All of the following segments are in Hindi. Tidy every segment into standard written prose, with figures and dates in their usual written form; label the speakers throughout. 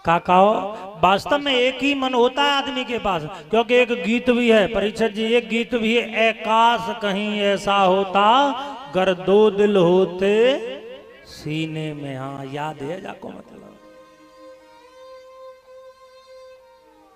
Speaker 1: काकाओ वास्तव में एक ही मन होता है आदमी के पास, क्योंकि एक गीत भी है परीक्षित जी, एक गीत भी है, आकाश कहीं ऐसा होता गर दो दिल होते सीने में। हाँ याद है जाको, मतलब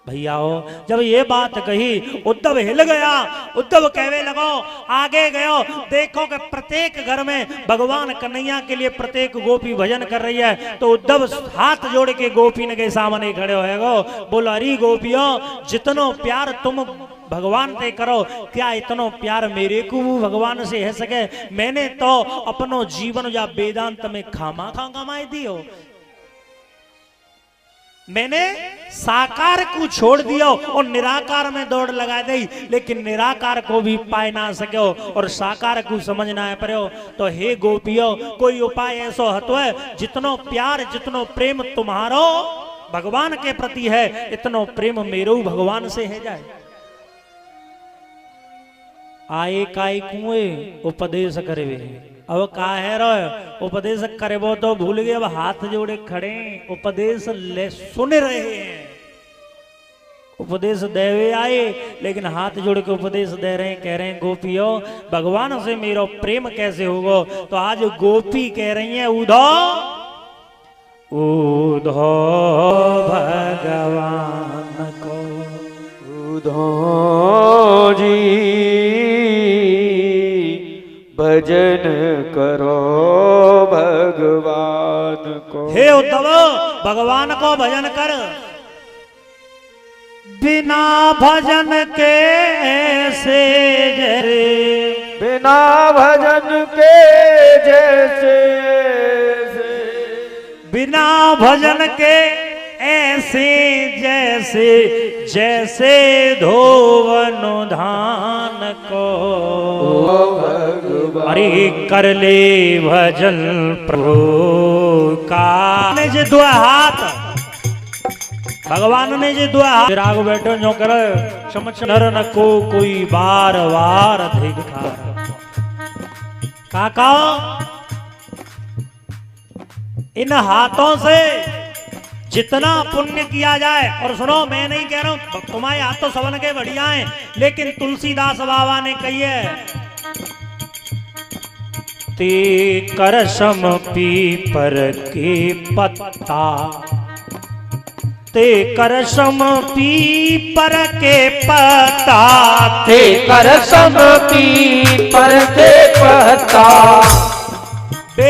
Speaker 1: भैया हो जब ये बात कही उद्धव हिल गया। उद्धव कहने लगो आगे गयो, देखो कि प्रत्येक घर में भगवान कन्हैया के लिए प्रत्येक गोपी भजन कर रही है। तो उद्धव हाथ जोड़ के गोपीन के सामने खड़े होएगो, बोलो अरे गोपियों जितनो प्यार तुम भगवान से करो, क्या इतनो प्यार मेरे को भगवान से है सके? मैंने तो अपनो जीवन या वेदांत में खामा खा कमाई दी हो, मैंने साकार को छोड़ दिया और निराकार में दौड़ लगा दी, लेकिन निराकार को भी पाए ना सको और साकार को समझना है पड़ो। तो हे गोपियों कोई उपाय ऐसा हतो है, जितनो प्यार जितनो प्रेम तुम्हारो भगवान के प्रति है, इतनो प्रेम मेरो भगवान से है जाए। आए काय कुएं उपदेश करे, अब का है रो उपदेश करे वो तो भूल गए, अब हाथ जोड़े खड़े उपदेश ले सुन रहे हैं। उपदेश देवे आए लेकिन हाथ जोड़ के उपदेश दे रहे हैं, कह रहे हैं गोपियों भगवान से मेरा प्रेम कैसे होगा? तो आज गोपी कह रही है उधो उधो भगवान को,
Speaker 2: उधो जी भजन करो भगवान को।
Speaker 1: हे उद्धव भगवान को भजन कर, बिना भजन के ऐसे जरे,
Speaker 2: बिना भजन के जैसे,
Speaker 1: बिना भजन के ऐसे जैसे, जैसे धोवन धान को। अरे कर ले भजन प्रभु का। ने जे दो हाथ भगवान ने जे दो हाथ राग बैठो जो कर समझ नर न को कोई बार बार अधिक था। काका इन हाथों से जितना पुण्य किया जाए, और सुनो मैं नहीं कह रहा हूं तुम्हारे हाथ तो सबन के बढ़िया हैं, लेकिन तुलसीदास बाबा ने कही है ते करसम पीपर के पत्ता, ते करसम पीपर के पत्ता,
Speaker 2: ते करसम पीपर के पत्ता।
Speaker 1: बे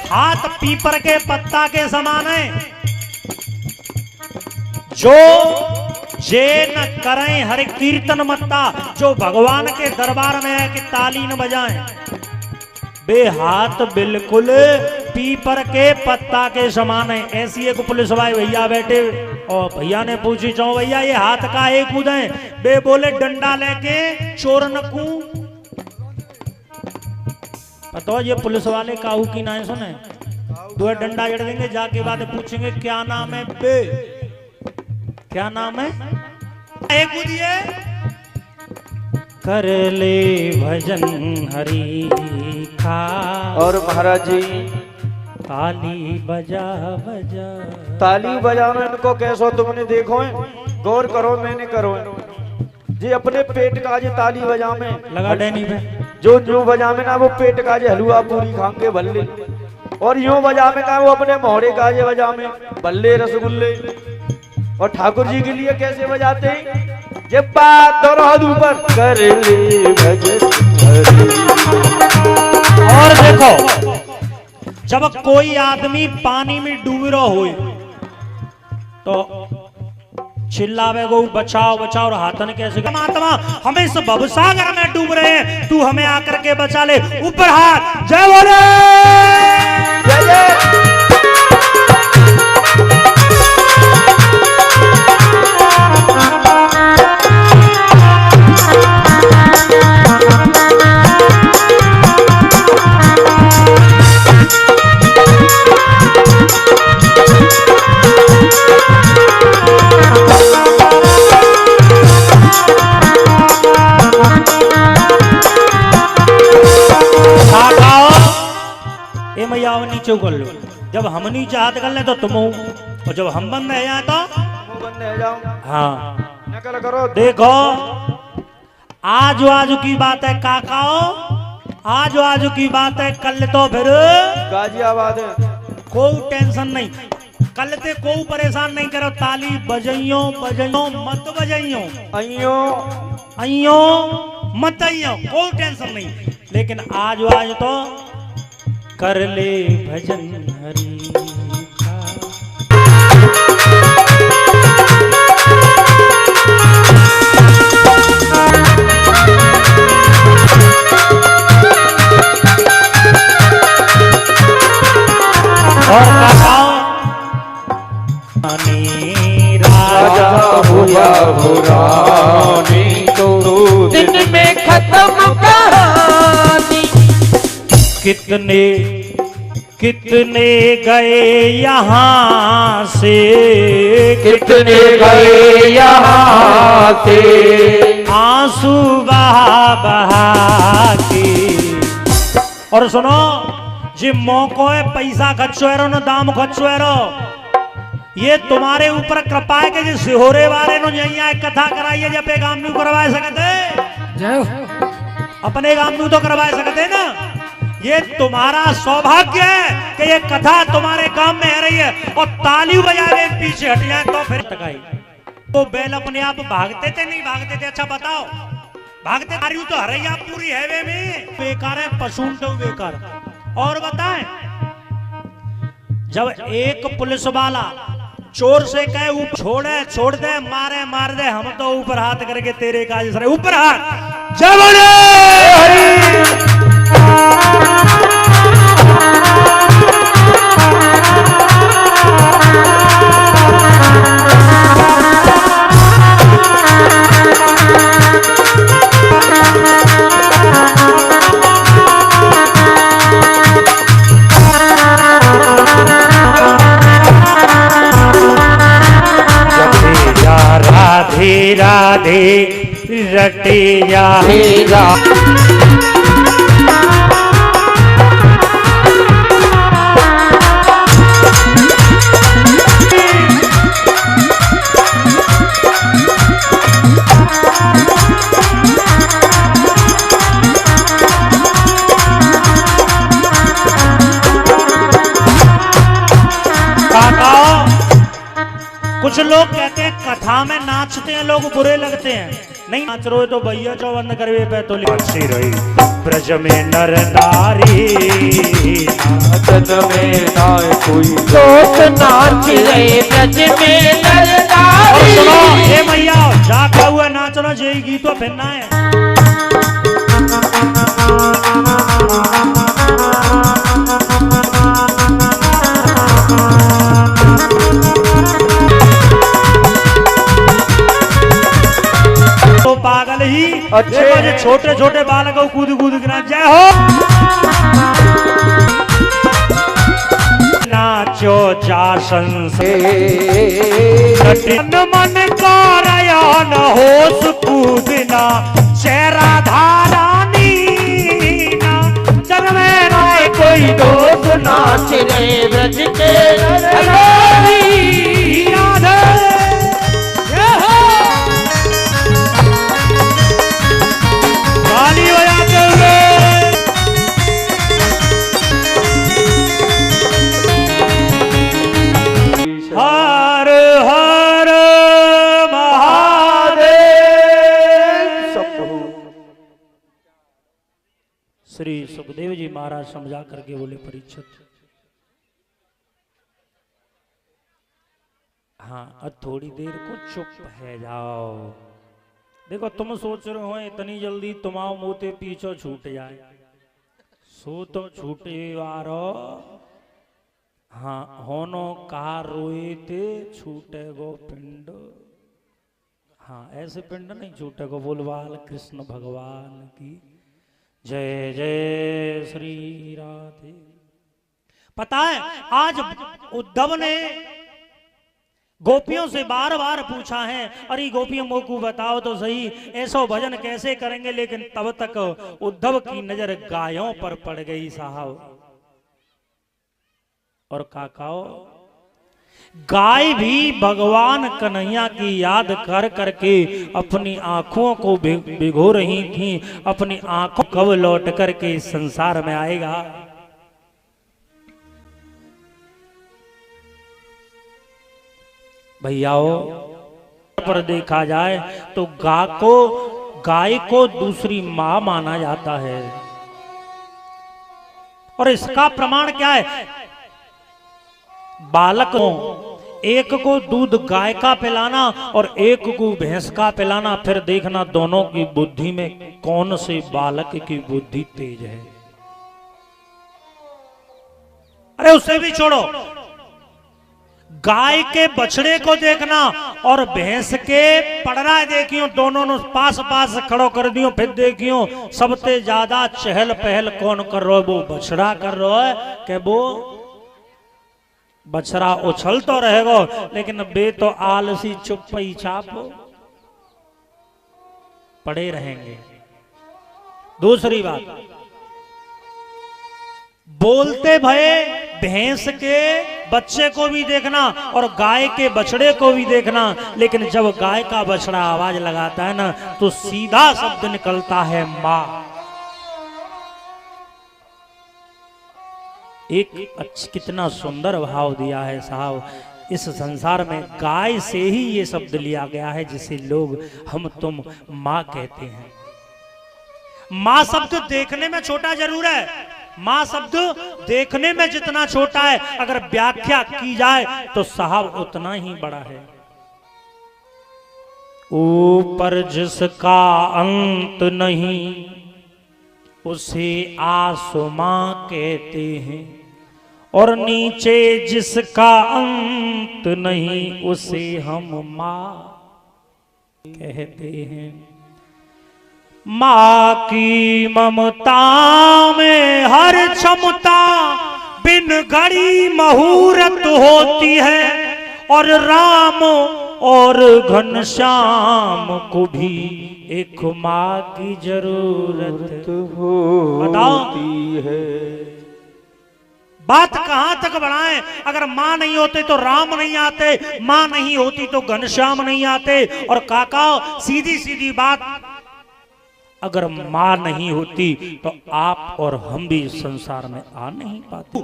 Speaker 1: हाथ पीपर के पत्ता के समान है, जो जे न करें हरि कीर्तन मत्ता, जो भगवान के दरबार में है कि ताली न बजाएं, बे हाथ बिल्कुल पीपर के पत्ता के समान है। ऐसी एक पुलिस भाई भैया बैठे और भैया ने पूछी चो भैया ये हाथ का एक कूदे, बे बोले डंडा लेके चोर न कू। पता ये पुलिस वाले काहू की ना सुने, दो डंडा जड़ देंगे, जाके बाद पूछेंगे क्या नाम है बे, क्या नाम है, एक कूदिए कर ले भजन हरि खा।
Speaker 2: और महाराज जी
Speaker 1: ताली बजा बजा,
Speaker 2: ताली बजाना इनको कैसो तुमने देखो है, गौर करो मैंने करो है जी। अपने पेट का जे ताली बजा में
Speaker 1: लगा डैनी पे
Speaker 2: जो जो बजा में ना वो पेट का जे हलवा पूरी खांगे भल्ले, और यूं बजा में ना वो अपने मोहरे का जे बजा में भल्ले रसगुल्ले। और ठाकुर जी के लिए कैसे बजाते हैं, जब बात ऊपर कर ले भजन।
Speaker 1: और देखो जब कोई आदमी पानी में डूब रहा हो तो चिल्लावे गो बचाओ बचाओ, और हाथन कैसे महात्मा हमें इस भवसागर में डूब रहे हैं, तू हमें आकर के बचा ले। ऊपर हाथ, जय बोले
Speaker 2: जय जय।
Speaker 1: जाओ नीचे कर लो, जब हम नीचे हाथ कर ले तो तुम हो, और जब हम बंद है जाए तो
Speaker 2: बंद है जाओ।
Speaker 1: हाँ
Speaker 2: नकल करो।
Speaker 1: देखो आज आजू की बात है काकाओ, आज आजू की बात है, कल तो फिर
Speaker 2: गाजियाबाद है।
Speaker 1: कोई टेंशन नहीं, कल ते कोई परेशान नहीं करो, ताली बजाइयो बजाइयो मत बजाइयो,
Speaker 2: अइयो
Speaker 1: अइयो मत अइयो, कोई टेंशन नहीं, लेकिन आज तो कर ले भजन हरि का। और
Speaker 2: राजा हुआ पुरानी तो
Speaker 3: दिन में खत्म कहानी।
Speaker 1: कितने कितने गए यहाँ से,
Speaker 3: कितने गए यहाँ से,
Speaker 1: आंसू बहा बहा के। और सुनो जी मौको है पैसा खर्चो न दाम खर्चो, ये तुम्हारे ऊपर कृपा है कि सिहोरे वाले नो यही कथा कराइए, जब एक आम करवा सकते, अपने गांव में तो करवा सकते ना, ये तुम्हारा सौभाग्य है कि ये कथा तुम्हारे गांव में आ रही है, और ताली बजावे पीछे हट जाए तो फिर टकाई। तो बैल अपने आप भागते थे नहीं भागते थे, अच्छा बताओ भागते तो हरैया पूरी हैवे में बेकार है, पशु तो बेकार। और बताएं जब एक पुलिस वाला चोर से कहे छोड़े छोड़ दे, मारे मार दे, हम तो ऊपर हाथ करके तेरे काज सर ऊपर हाथ जय राधे राधे रटे जा कुछ लोग कहते हैं कथा में नाचते हैं लोग बुरे लगते हैं, नहीं नाच रहे तो भैया चौवन करवे पे तो नाची रही ब्रज में नर नारी,
Speaker 2: नाचत में ना कोई
Speaker 3: लोग नाच रहे ब्रज में नर
Speaker 1: और
Speaker 3: नारी।
Speaker 1: सुनो हे भैया जागा हुआ नाचना जय गीत तो फिरना है। तो पागल ही अच्छे छोटे छोटे बालकों कूद कूद के नाच जय हो, नाचो जा संसे मन का रयान होश कूदना चेहरा धारानी ना जन्मे राय कोई
Speaker 3: लोग नाच रहे ब्रज के नर नारी।
Speaker 1: हर हर महादेव। श्री सुखदेव जी महाराज समझा करके बोले परीक्षित, हाँ अब थोड़ी देर को चुप है जाओ। देखो तुम सोच रहे हो इतनी जल्दी तुम्हारा मोते पीछे छूट जाए, सो तो छूटे वारो हाँ होनो कहा रोए थे छूटे गो पिंड, हाँ ऐसे पिंड नहीं छूटे गो। बोलवाल कृष्ण भगवान की जय जय श्री राधे। पता है आज उद्धव ने गोपियों से बार बार पूछा है, अरे गोपियों मोकू बताओ तो सही ऐसा भजन कैसे करेंगे, लेकिन तब तक उद्धव की नजर गायों पर पड़ गई साहब। और काकाओ गाय भी भगवान कन्हैया की याद कर करके अपनी आंखों को भिगो रही थी। अपनी आंखों कब लौट करके इस संसार में आएगा। भैयाओ पर देखा जाए तो गाय को दूसरी मां माना जाता है। और इसका प्रमाण क्या है? बालक को एक को दूध गाय का पिलाना और एक को भैंस का पिलाना, फिर देखना दोनों की बुद्धि में कौन से बालक की बुद्धि तेज है। अरे उसे भी छोड़ो, गाय के बछड़े को देखना और भैंस के पड़रा देखियो, दोनों ने पास पास खड़ो कर दियो, फिर देखियो सबसे ज्यादा चहल पहल कौन कर रहा है? वो बछड़ा कर रहा है कि वो बछड़ा उछल तो रहेगा लेकिन बे तो आलसी चुप ही छाप पड़े रहेंगे। दूसरी बात, बोलते भय भैंस के बच्चे को भी देखना और गाय के बछड़े को भी देखना, लेकिन जब गाय का बछड़ा आवाज लगाता है ना तो सीधा शब्द निकलता है मां। एक कितना सुंदर भाव दिया है साहब। इस संसार में गाय से ही ये शब्द लिया गया है जिसे लोग हम तुम मां कहते हैं। मां शब्द देखने में छोटा जरूर है, मां शब्द देखने में जितना छोटा है अगर व्याख्या की जाए तो साहब उतना ही बड़ा है। ऊपर जिसका अंत नहीं उसे आसमां कहते हैं और नीचे जिसका अंत नहीं उसे हम मां कहते हैं। मां की ममता में हर क्षमता बिन घड़ी मुहूर्त होती है और राम और घनश्याम को भी एक मां की जरूरत होती है। बात कहां तक बढ़ाएं? अगर मां नहीं होते तो राम नहीं आते, मां नहीं होती तो घनश्याम नहीं आते। और काका सीधी सीधी बात, अगर मां नहीं होती तो आप और हम भी संसार में आ नहीं पाते।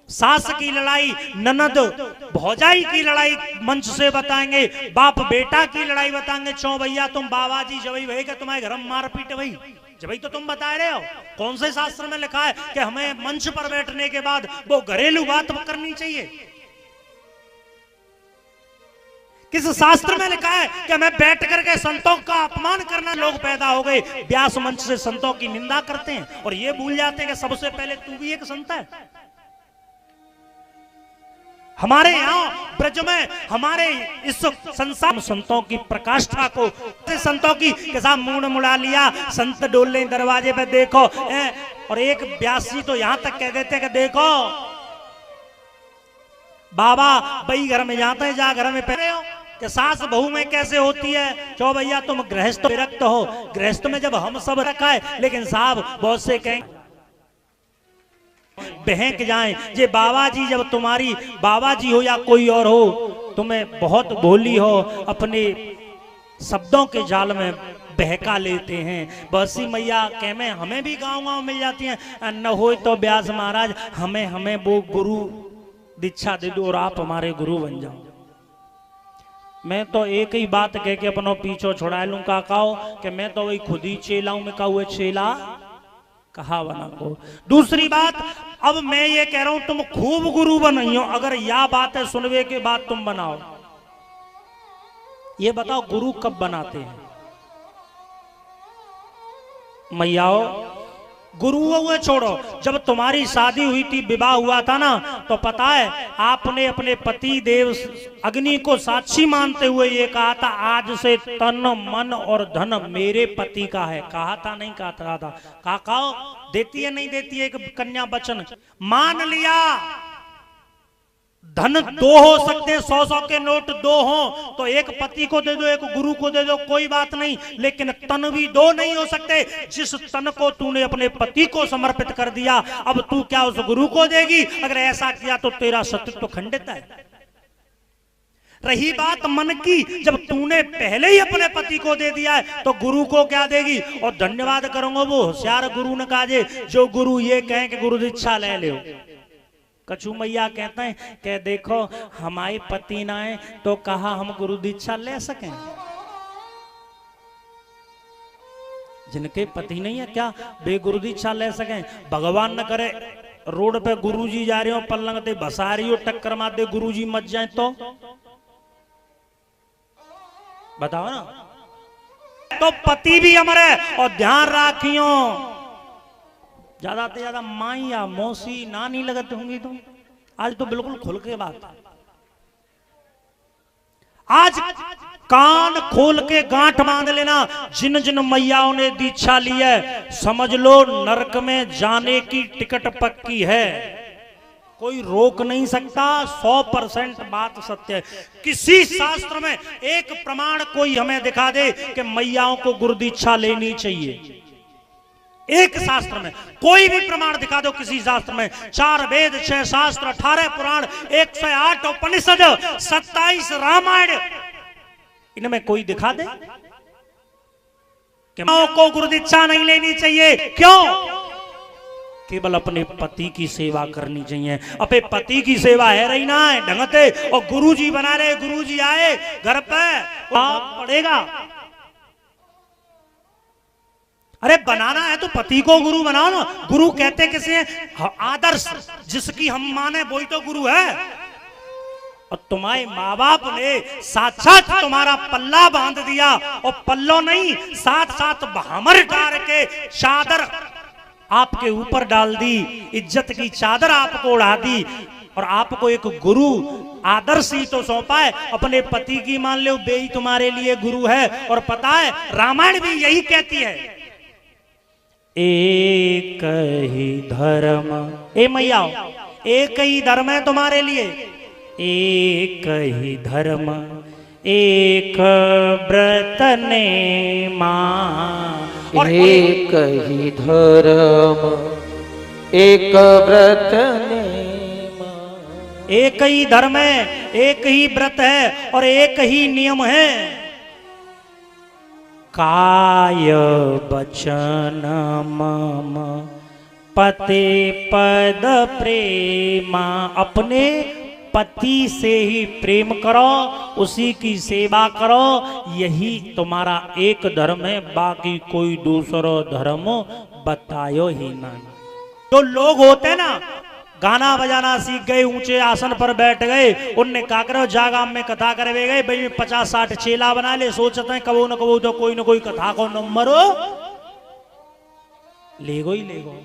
Speaker 1: सास की लड़ाई, ननद भौजाई की लड़ाई मंच से बताएंगे, बाप बेटा की लड़ाई बताएंगे। चौ भैया तुम बाबा जी जबई भई के तुम्हारे घर में मारपीट भई, जबई तो तुम बता रहे हो। कौन से शास्त्र में लिखा है कि हमें मंच पर बैठने के बाद वो घरेलू बात करनी चाहिए? किस शास्त्र में लिखा है कि हमें बैठ करके संतों का अपमान करना? लोग पैदा हो गए व्यास मंच से संतों की निंदा करते हैं और ये भूल जाते हैं कि सबसे पहले तू भी एक संत है। हमारे यहाँ ब्रज में हमारे इस संसार संतों की प्रकाष्ठा को, संतों की के साथ मुड़ मुड़ा लिया, संत डोले दरवाजे पे देखो। और एक व्यासी तो यहां तक कह देते कि देखो बाबा बई घर में जाते हैं, जा घर में पहले हो कि सास बहू में कैसे होती है। चो भैया तुम गृहस्थ विरक्त हो, गृहस्थ में जब हम सब रखा है, लेकिन साहब बहुत से कहें बहक जाएं जे बाबा जी, जब तुम्हारी बाबा जी हो या कोई और हो, तुम्हें बहुत भोली हो, अपने शब्दों के जाल में बहका लेते हैं। बसी मैया कह में हमें भी गांव मिल जाती हैं। न हो तो व्यास महाराज हमें वो गुरु दीक्षा दे दो और आप हमारे गुरु बन जाओ। मैं तो एक ही बात कह के अपनों पीछो छुड़ा लूं काकाओ कि मैं तो वही खुद ही चेलाऊं में का हुए चेला कहा बना को। दूसरी बात, अब मैं ये कह रहा हूं तुम खूब गुरु बनाइयो, अगर या बात है सुनवे के बाद तुम बनाओ। ये बताओ गुरु कब बनाते हैं? मैयाओ गुरुओं को छोड़ो, जब तुम्हारी शादी हुई थी, विवाह हुआ था ना, तो पता है आपने अपने पति देव अग्नि को साक्षी मानते हुए ये कहा था आज से तन मन और धन मेरे पति का है। कहा था नहीं कहा था? काकाओ देती है नहीं देती है एक कन्या वचन? मान लिया धन दो हो सकते हैं, 100-100 के नोट दो हो तो एक पति को दे दो, एक गुरु को दे दो, कोई बात नहीं, लेकिन तन भी दो नहीं हो सकते। जिस तन को तूने अपने पति को समर्पित कर दिया, अब तू क्या उस गुरु को देगी? अगर ऐसा किया तो तेरा सत्य तो खंडित है। रही बात मन की, जब तूने पहले ही अपने पति को दे दिया है तो गुरु को क्या देगी? और धन्यवाद करूंगा वो होशियार गुरु ने कहा, जो गुरु ये कहें कि गुरु दीक्षा ले लो। कछु मैया कहते हैं कि देखो हमारे पति ना है तो कहा हम गुरु दीक्षा ले सकें। जिनके पति नहीं है क्या वे गुरु दीक्षा ले सकें? भगवान न करे रोड पे गुरुजी जा रहे हो, पल्लंग ते बसा रही हो, टक्कर मार दे गुरुजी मच जाए तो बताओ ना। तो पति भी अमर है। और ध्यान राखियो, ज्यादा से ज्यादा माई या मौसी नानी लगत होंगी तुम। आज तो बिल्कुल खुल के बात, आज कान खोल के गांठ बांध लेना। जिन जिन मैयाओं ने दीक्षा ली है समझ लो नरक में जाने की टिकट पक्की है, कोई रोक नहीं सकता। 100% बात सत्य है। किसी शास्त्र में एक प्रमाण कोई हमें दिखा दे कि मैयाओं को गुरु दीक्षा लेनी चाहिए। एक शास्त्र में कोई भी प्रमाण दिखा दो किसी शास्त्र में। 4 वेद, 6 शास्त्र, 18 पुराण, 108 उपनिषद, 27 रामायण, इनमें कोई दिखा दे कि मां को गुरु दीक्षा नहीं लेनी चाहिए। क्यों? केवल अपने पति की सेवा करनी चाहिए। अपने पति की सेवा है रही ना है ढंगते, और गुरुजी बना रहे, गुरुजी आए घर पे पड़ेगा। अरे बनाना है तो पति को गुरु बनाओ ना। गुरु कहते किसे हैं? आदर्श जिसकी हम माने वही तो गुरु है। और तुम्हारे माँ बाप ने साक्षात तुम्हारा पल्ला बांध दिया, और पल्लो नहीं साथ साथ भामर डाल के चादर आपके ऊपर डाल दी, इज्जत की चादर आपको उड़ा दी, और आपको एक गुरु आदर्श ही तो सौंपा है। अपने पति की मान लो, वे ही तुम्हारे लिए गुरु है। और पता है रामायण भी यही कहती है, एक ही धर्म। ए मैया, एक ही धर्म है तुम्हारे लिए, एक ही धर्म एक व्रत ने मां। और
Speaker 3: एक ही धर्म एक व्रत ने मां।
Speaker 1: एक ही धर्म है, एक ही व्रत है, और एक ही नियम है। काय वचन मम पते पद प्रेमा। अपने पति से ही प्रेम करो, उसी की सेवा करो, यही तुम्हारा एक धर्म है। बाकी कोई दूसरा धर्म बतायो ही ना। जो लोग होते हैं ना, गाना बजाना सीख गए, ऊंचे आसन पर बैठ गए, उनने क्या करो जागाम में कथा करवे गए, भाई 50-60 चेला बना ले, सोचते हैं कबो न कबो तो कोई न कोई कथा को नंबर हो लेगो ही लेगो।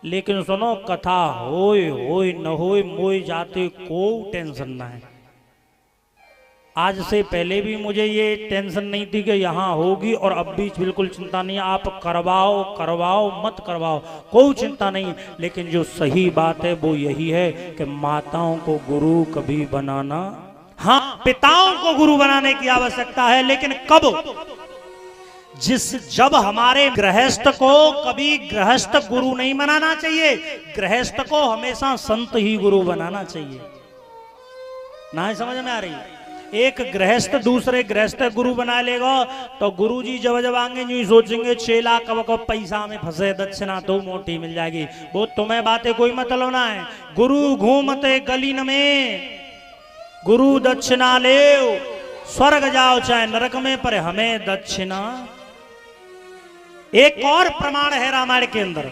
Speaker 1: लेकिन सुनो, कथा होए होए न होए मोए जाते को टेंशन ना है। आज से पहले भी मुझे ये टेंशन नहीं थी कि यहाँ होगी, और अब भी बिल्कुल चिंता नहीं। आप करवाओ करवाओ मत करवाओ, कोई चिंता नहीं। लेकिन जो सही बात है वो यही है कि माताओं को गुरु कभी बनाना, हाँ पिताओं को गुरु बनाने की आवश्यकता है, लेकिन कब? जब हमारे गृहस्थ को कभी गृहस्थ गुरु नहीं बनाना चाहिए, गृहस्थ को हमेशा संत ही गुरु बनाना चाहिए। ना समझ में आ रही? एक गृहस्थ दूसरे गृहस्थ गुरु बना लेगा तो गुरुजी जब आएंगे यूं सोचेंगे 6 लाख कब पैसा में फंसे, दक्षिणा तो मोटी मिल जाएगी। वो तुम्हें बातें कोई मतलब ना है। गुरु घूमते गलीन में, गुरु दक्षिणा ले, स्वर्ग जाओ चाहे नरक में, पर हमें दक्षिणा। एक और प्रमाण है रामायण के अंदर,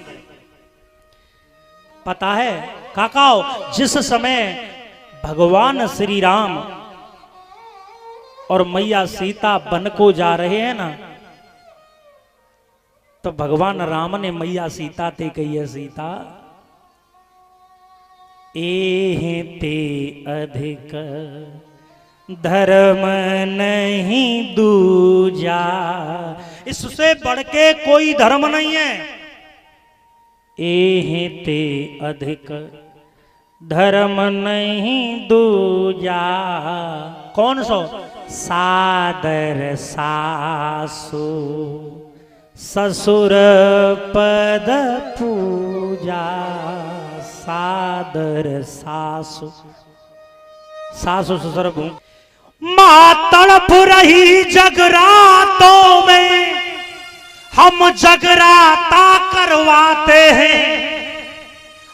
Speaker 1: पता है काकाओ? जिस समय भगवान श्री राम और मैया सीता वन को जा रहे हैं ना, तो भगवान राम ने मैया सीता ते कही है, सीता एहे ते अधिक धर्म नहीं दूजा। इससे बढ़ के कोई धर्म नहीं है। एहे ते अधिक धर्म नहीं दूजा। कौन सो? सादर सासु ससुर पद पूजा। सादर सासु सासु ससुर माँ तड़प रही जगरातों में, हम जगराता करवाते हैं।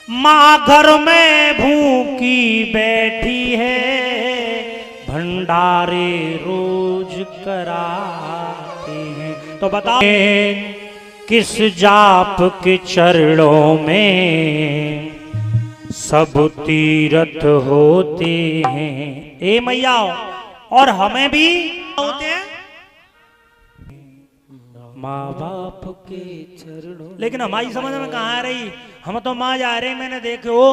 Speaker 1: माँ घर में भूखी बैठी है, भंडारे रोज कराते हैं। तो बताओ किस जाप के चरणों में सब तीर्थ होते हैं। ए मैया, और हमें भी होते हैं माँ बाप के चरणों। लेकिन हमारी समझ में कहाँ आ रही, हम तो माँ जा रहे। मैंने देखे हो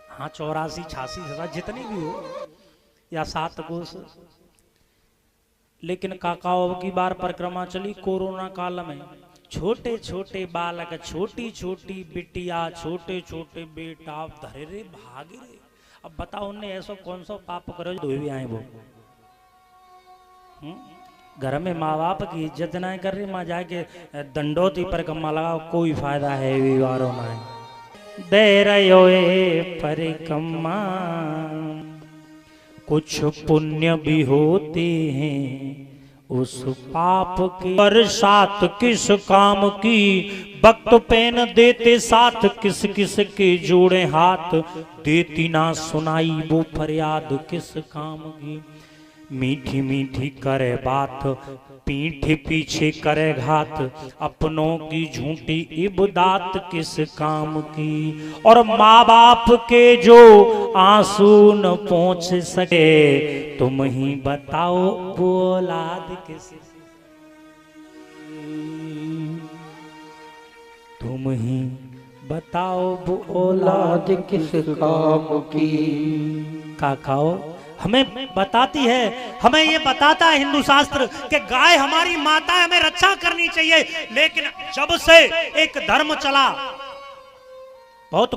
Speaker 1: हाँ 84 86 हजार जितनी भी हो या 7 कोस। लेकिन काकाओं की बार परिक्रमा चली कोरोना काल में। छोटे छोटे बालक, छोटी छोटी बिटिया, छोटे छोटे बेटा धरे रे भागे रे। अब बताओ उन्हें ऐसा कौन सा पाप करो जो भी आए वो। घर में माँ बाप की इज्जत ना कर रही, माँ जाके दंडोती परिक्रमा लगाओ, कोई फायदा है विवारों में। दे रहे परिक्रमा कुछ पुण्य भी होते हैं उस पाप के। बरसात किस काम की वक्त पेन देते साथ, किस किस के जोड़े हाथ देती ना सुनाई वो फरियाद किस काम की। मीठी मीठी करे बात पीठ पीछे करे घात, अपनों की झूठी इबदात किस काम की। और माँ बाप के जो आंसू न पहुंच सके, तुम ही बताओ वो औलाद किस। तुम ही बताओ वो औलाद किस काम की। काकाओ हमें बताती है, हमें ये बताता है हिंदू शास्त्र कि गाय हमारी माता है, हमें रक्षा करनी चाहिए। लेकिन जब से एक धर्म चला बहुत